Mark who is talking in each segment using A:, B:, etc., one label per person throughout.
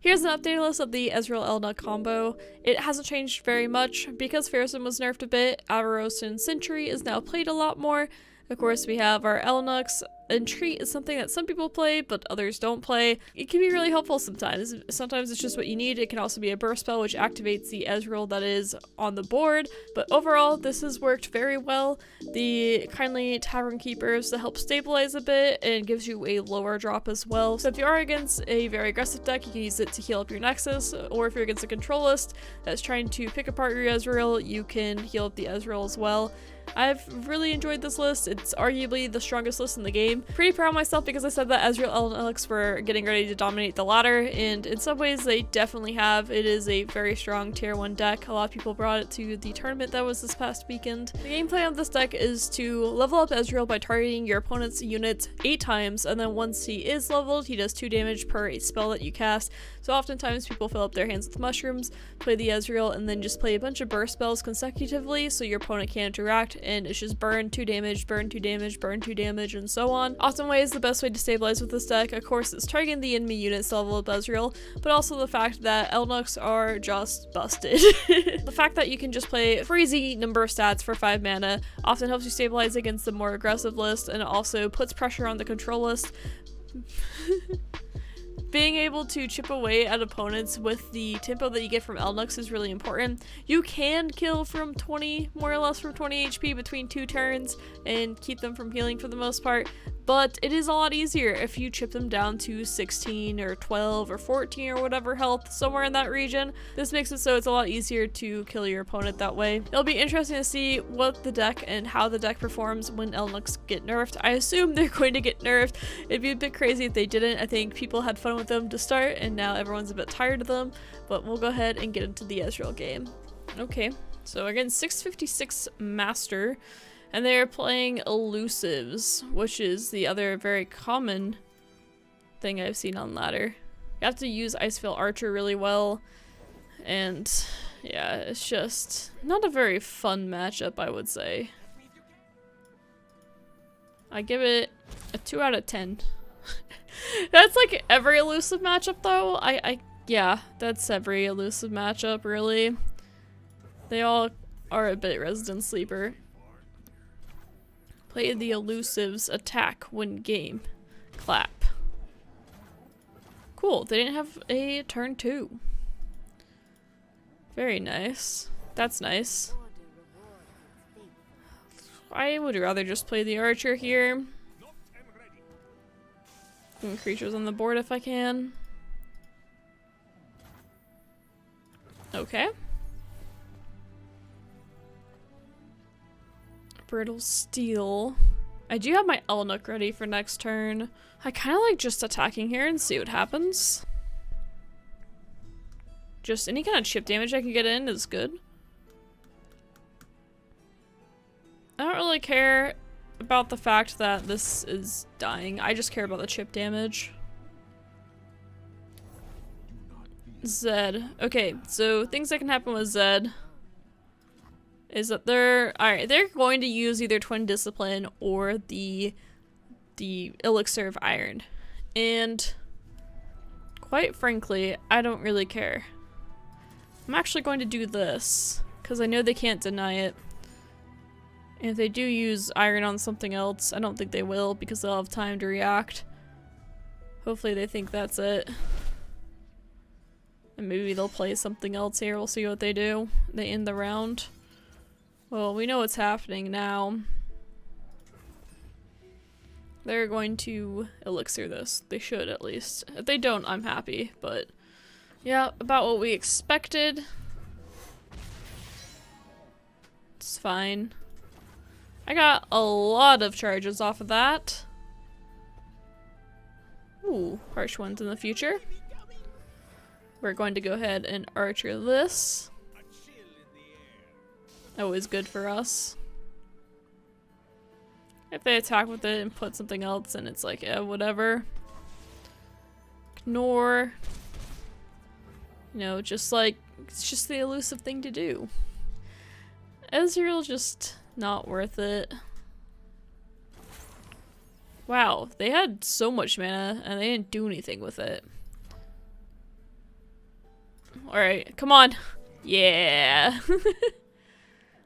A: Here's an updated list of the Ezreal Elnuk combo. It hasn't changed very much. Because Pharazôn was nerfed a bit, Avaros and Sentry is now played a lot more. Of course, we have our Elnuks. Entreat is something that some people play, but others don't play. It can be really helpful sometimes. Sometimes it's just what you need. It can also be a burst spell, which activates the Ezreal that is on the board. But overall, this has worked very well. The Kindly Tavern Keepers to help stabilize a bit and gives you a lower drop as well. So if you are against a very aggressive deck, you can use it to heal up your Nexus. Or if you're against a control list that's trying to pick apart your Ezreal, you can heal up the Ezreal as well. I've really enjoyed this list. It's arguably the strongest list in the game. Pretty proud of myself because I said that Ezreal Elnuks were getting ready to dominate the ladder, and in some ways they definitely have. It is a very strong tier 1 deck. A lot of people brought it to the tournament that was this past weekend. The gameplay on this deck is to level up Ezreal by targeting your opponent's unit 8 times, and then once he is leveled, he does 2 damage per spell that you cast. So oftentimes people fill up their hands with mushrooms, play the Ezreal, and then just play a bunch of burst spells consecutively so your opponent can't interact, and it's just burn 2 damage, burn 2 damage, burn 2 damage, and so on. Often ways the best way to stabilize with this deck, of course, is targeting the enemy units to level up Ezreal, but also the fact that Elnuks are just busted. The fact that you can just play a crazy number of stats for 5 mana often helps you stabilize against the more aggressive list, and also puts pressure on the control list. Being able to chip away at opponents with the tempo that you get from Elnuks is really important. You can kill from 20, more or less from 20 HP between 2 turns and keep them from healing for the most part, but it is a lot easier if you chip them down to 16 or 12 or 14 or whatever health, somewhere in that region. This makes it so it's a lot easier to kill your opponent that way. It'll be interesting to see what the deck and how the deck performs when Elnuks get nerfed. I assume they're going to get nerfed. It'd be a bit crazy if they didn't. I think people had fun with them to start, and now everyone's a bit tired of them, but we'll go ahead and get into the Ezreal game. Okay, so again, 656 Master, and they're playing Elusives, which is the other very common thing I've seen on ladder. You have to use Icefield Archer really well, and yeah, it's just not a very fun matchup, I would say. I give it a 2 out of 10. That's like every elusive matchup though. Yeah, that's every elusive matchup really. They all are a bit resident sleeper. Play the elusives, attack, win game. Clap. Cool, they didn't have a turn 2. Very nice. That's nice. I would rather just play the archer here. Creatures on the board if I can. Okay. Brittle Steel. I do have my Elnuk ready for next turn. I kind of like just attacking here and see what happens. Just any kind of chip damage I can get in is good. I don't really care about the fact that this is dying. I just care about the chip damage. Zed. Okay, so things that can happen with Zed is that they're going to use either Twin Discipline or the Elixir of Iron. And quite frankly, I don't really care. I'm actually going to do this because I know they can't deny it. And if they do use iron on something else, I don't think they will because they'll have time to react. Hopefully they think that's it. And maybe they'll play something else here. We'll see what they do. They end the round. Well, we know what's happening now. They're going to elixir this. They should, at least. If they don't, I'm happy. But yeah, about what we expected. It's fine. I got a lot of charges off of that. Ooh, harsh ones in the future. We're going to go ahead and archer this. Always good for us. If they attack with it and put something else and it's like, yeah, whatever. Ignore. You know, just like, it's just the elusive thing to do. Ezreal just not worth it. Wow, they had so much mana and they didn't do anything with it. Alright, come on. Yeah.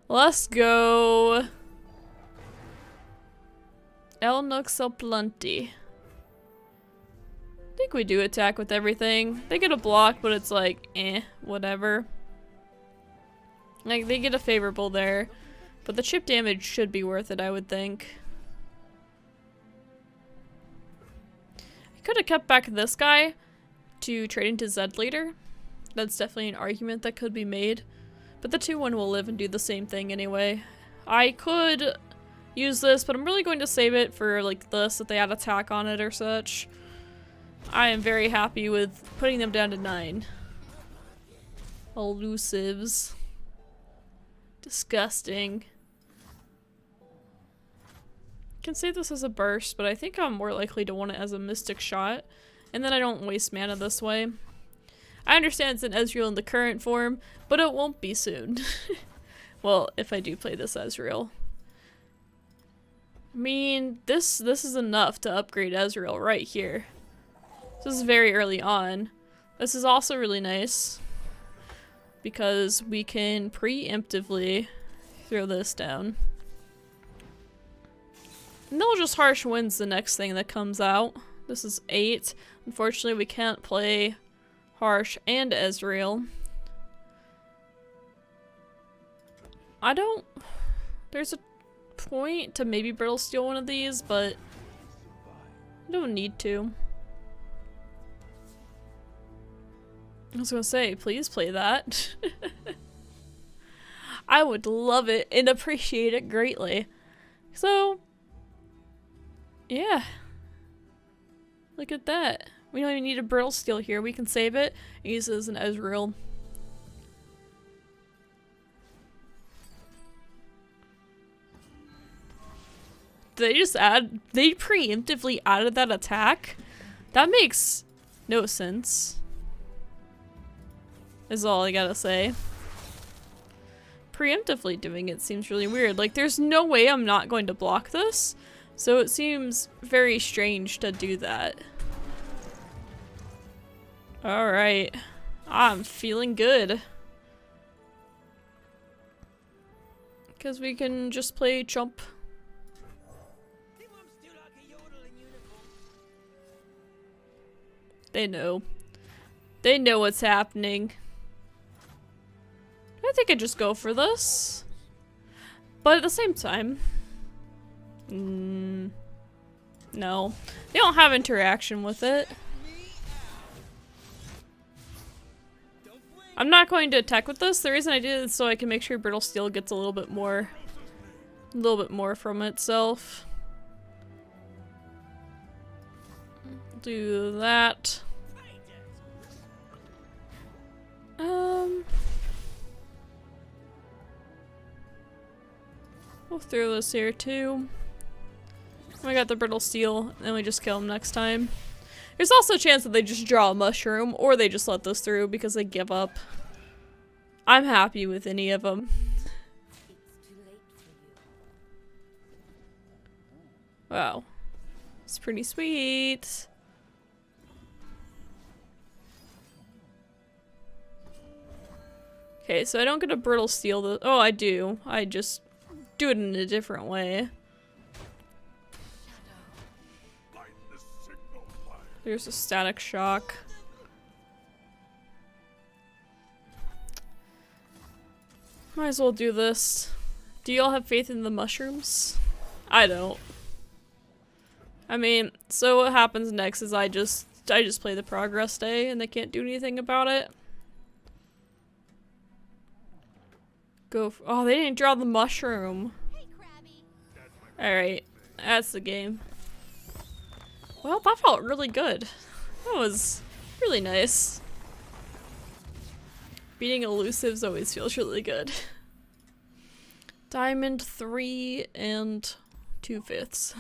A: Let's go. Elnuks aplenty. I think we do attack with everything. They get a block, but it's like, whatever. Like, they get a favorable there. But the chip damage should be worth it, I would think. I could have kept back this guy to trade into Zed later. That's definitely an argument that could be made. But the 2-1 will live and do the same thing anyway. I could use this, but I'm really going to save it for like this, if they add attack on it or such. I am very happy with putting them down to 9. Elusives. Disgusting. Can save this as a burst, but I think I'm more likely to want it as a mystic shot, and then I don't waste mana this way. I understand it's an Ezreal in the current form, but it won't be soon. Well, if I do play this Ezreal. I mean, this is enough to upgrade Ezreal right here. This is very early on. This is also really nice because we can preemptively throw this down. And then we'll just Harsh Winds the next thing that comes out. This is 8. Unfortunately, we can't play Harsh and Ezreal. There's a point to maybe Brittle Steel one of these, but I don't need to. I was gonna say, please play that. I would love it and appreciate it greatly. So, yeah. Look at that. We don't even need a Brittle Steel here. We can save it and use it as an Ezreal. They preemptively added that attack? That makes no sense. Is all I gotta say. Preemptively doing it seems really weird. Like, there's no way I'm not going to block this. So it seems very strange to do that. Alright. I'm feeling good. Because we can just play Chomp. They know. They know what's happening. I think I'd just go for this. But at the same time... no. They don't have interaction with it. I'm not going to attack with this. The reason I did it is so I can make sure Brittle Steel gets a little bit more from itself. Do that. We'll throw this here too. We got the Brittle Steel, and we just kill them next time. There's also a chance that they just draw a mushroom, or they just let this through because they give up. I'm happy with any of them. Wow. It's pretty sweet. Okay, so I don't get a Brittle Steel. Oh, I do. I just do it in a different way. There's a Static Shock. Might as well do this. Do y'all have faith in the mushrooms? I don't. I mean, so what happens next is I just play the progress day and they can't do anything about it. Oh, they didn't draw the mushroom. Alright, that's the game. Well, that felt really good. That was really nice. Beating elusives always feels really good. Diamond 3 and 2/5.